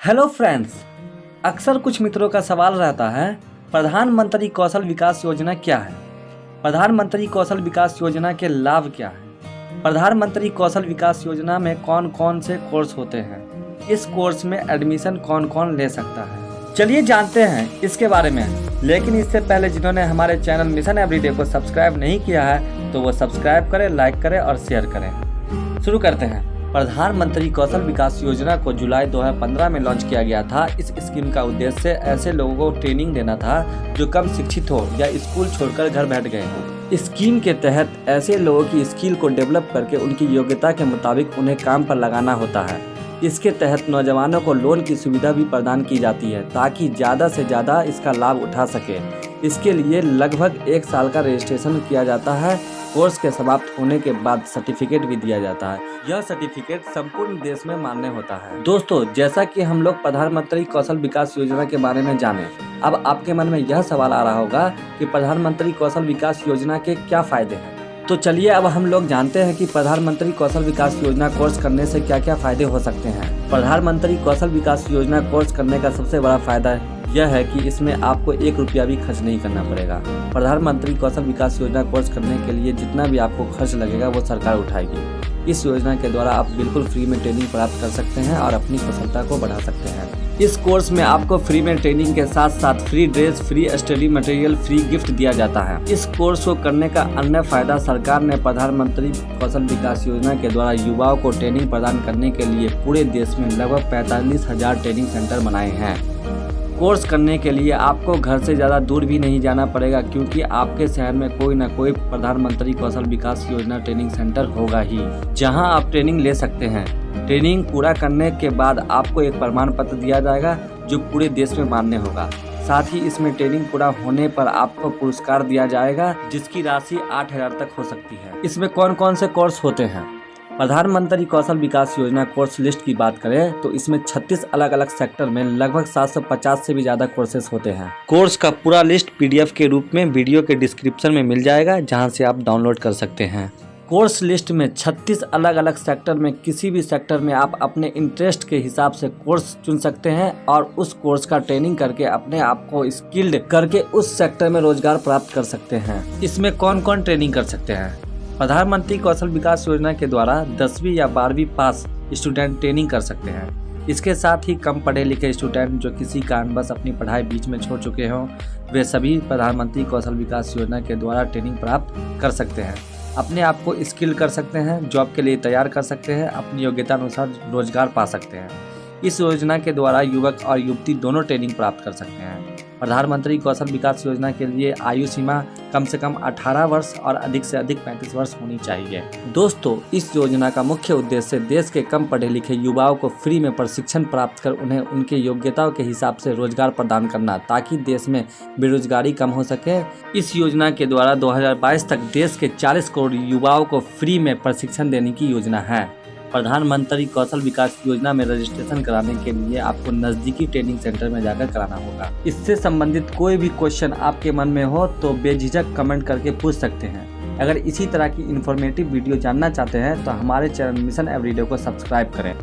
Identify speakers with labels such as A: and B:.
A: Hello friends, अक्सर कुछ मित्रों का सवाल रहता है, प्रधानमंत्री कौशल विकास योजना क्या है? प्रधानमंत्री कौशल विकास योजना के लाभ क्या है? प्रधानमंत्री कौशल विकास योजना में कौन कौन से कोर्स होते हैं? इस कोर्स में एडमिशन कौन कौन ले सकता है? चलिए जानते हैं इसके बारे में। लेकिन इससे पहले जिन्होंने हमारे चैनल मिशन एवरीडे को सब्सक्राइब नहीं किया है तो वो सब्सक्राइब करें, लाइक करें और शेयर करें। शुरू करते हैं। प्रधानमंत्री कौशल विकास योजना को जुलाई 2015 में लॉन्च किया गया था। इस स्कीम का उद्देश्य ऐसे लोगों को ट्रेनिंग देना था जो कम शिक्षित हो या स्कूल छोड़कर घर बैठ गए हो। स्कीम के तहत ऐसे लोगों की स्किल को डेवलप करके उनकी योग्यता के मुताबिक उन्हें काम पर लगाना होता है। इसके तहत नौजवानों को लोन की सुविधा भी प्रदान की जाती है ताकि ज़्यादा से ज़्यादा इसका लाभ उठा सके। इसके लिए लगभग 1 साल का रजिस्ट्रेशन किया जाता है। कोर्स के समाप्त होने के बाद सर्टिफिकेट भी दिया जाता है। यह सर्टिफिकेट संपूर्ण देश में मान्य होता है। दोस्तों, जैसा कि हम लोग प्रधानमंत्री कौशल विकास योजना के बारे में जाने, अब आपके मन में यह सवाल आ रहा होगा कि प्रधानमंत्री कौशल विकास योजना के क्या फायदे हैं। तो चलिए अब हम लोग जानते हैं कि प्रधानमंत्री कौशल विकास योजना कोर्स करने से क्या क्या फायदे हो सकते हैं। प्रधानमंत्री कौशल विकास योजना कोर्स करने का सबसे बड़ा फायदा यह है कि इसमें आपको 1 रुपया भी खर्च नहीं करना पड़ेगा। प्रधानमंत्री कौशल विकास योजना कोर्स करने के लिए जितना भी आपको खर्च लगेगा वो सरकार उठाएगी। इस योजना के द्वारा आप बिल्कुल फ्री में ट्रेनिंग प्राप्त कर सकते हैं और अपनी कुशलता को बढ़ा सकते हैं। इस कोर्स में आपको फ्री में ट्रेनिंग के साथ साथ free dress, free study material, free gift दिया जाता है। इस कोर्स को करने का अन्य फायदा, सरकार ने प्रधानमंत्री कौशल विकास योजना के द्वारा युवाओं को ट्रेनिंग प्रदान करने के लिए पूरे देश में लगभग 45,000 ट्रेनिंग सेंटर बनाए हैं। कोर्स करने के लिए आपको घर से ज़्यादा दूर भी नहीं जाना पड़ेगा क्योंकि आपके शहर में कोई न कोई प्रधानमंत्री कौशल विकास योजना ट्रेनिंग सेंटर होगा ही, जहां आप ट्रेनिंग ले सकते हैं। ट्रेनिंग पूरा करने के बाद आपको एक प्रमाण पत्र दिया जाएगा जो पूरे देश में मान्य होगा। साथ ही इसमें ट्रेनिंग पूरा होने पर आपको पुरस्कार दिया जाएगा जिसकी राशि 8,000 तक हो सकती है। इसमें कौन कौन से कोर्स होते हैं? प्रधानमंत्री कौशल विकास योजना कोर्स लिस्ट की बात करें तो इसमें 36 अलग अलग सेक्टर में लगभग 750 से भी ज़्यादा कोर्सेज होते हैं। कोर्स का पूरा लिस्ट PDF के रूप में वीडियो के डिस्क्रिप्शन में मिल जाएगा, जहां से आप डाउनलोड कर सकते हैं। कोर्स लिस्ट में 36 अलग अलग सेक्टर में किसी भी सेक्टर में आप अपने इंटरेस्ट के हिसाब से कोर्स चुन सकते हैं और उस कोर्स का ट्रेनिंग करके अपने आप को स्किल्ड करके उस सेक्टर में रोजगार प्राप्त कर सकते हैं। इसमें कौन कौन ट्रेनिंग कर सकते हैं? प्रधानमंत्री कौशल विकास योजना के द्वारा 10वीं या 12वीं पास स्टूडेंट ट्रेनिंग कर सकते हैं। इसके साथ ही कम पढ़े लिखे स्टूडेंट जो किसी कारणवश अपनी पढ़ाई बीच में छोड़ चुके हों, वे सभी प्रधानमंत्री कौशल विकास योजना के द्वारा ट्रेनिंग प्राप्त कर सकते हैं। अपने आप को स्किल कर सकते हैं, जॉब के लिए तैयार कर सकते हैं, अपनी योग्यता अनुसार रोजगार पा सकते हैं। इस योजना के द्वारा युवक और युवती दोनों ट्रेनिंग प्राप्त कर सकते हैं। प्रधानमंत्री कौशल विकास योजना के लिए आयु सीमा कम से कम 18 वर्ष और अधिक से अधिक 35 वर्ष होनी चाहिए। दोस्तों, इस योजना का मुख्य उद्देश्य देश के कम पढ़े लिखे युवाओं को फ्री में प्रशिक्षण प्राप्त कर उन्हें उनके योग्यताओं के हिसाब से रोजगार प्रदान करना ताकि देश में बेरोजगारी कम हो सके। इस योजना के द्वारा 2022 तक देश के 40 करोड़ युवाओं को फ्री में प्रशिक्षण देने की योजना है। प्रधानमंत्री कौशल विकास योजना में रजिस्ट्रेशन कराने के लिए आपको नज़दीकी ट्रेनिंग सेंटर में जाकर कराना होगा। इससे संबंधित कोई भी क्वेश्चन आपके मन में हो तो बेझिझक कमेंट करके पूछ सकते हैं। अगर इसी तरह की इन्फॉर्मेटिव वीडियो जानना चाहते हैं तो हमारे चैनल मिशन एवरीडे को सब्सक्राइब करें।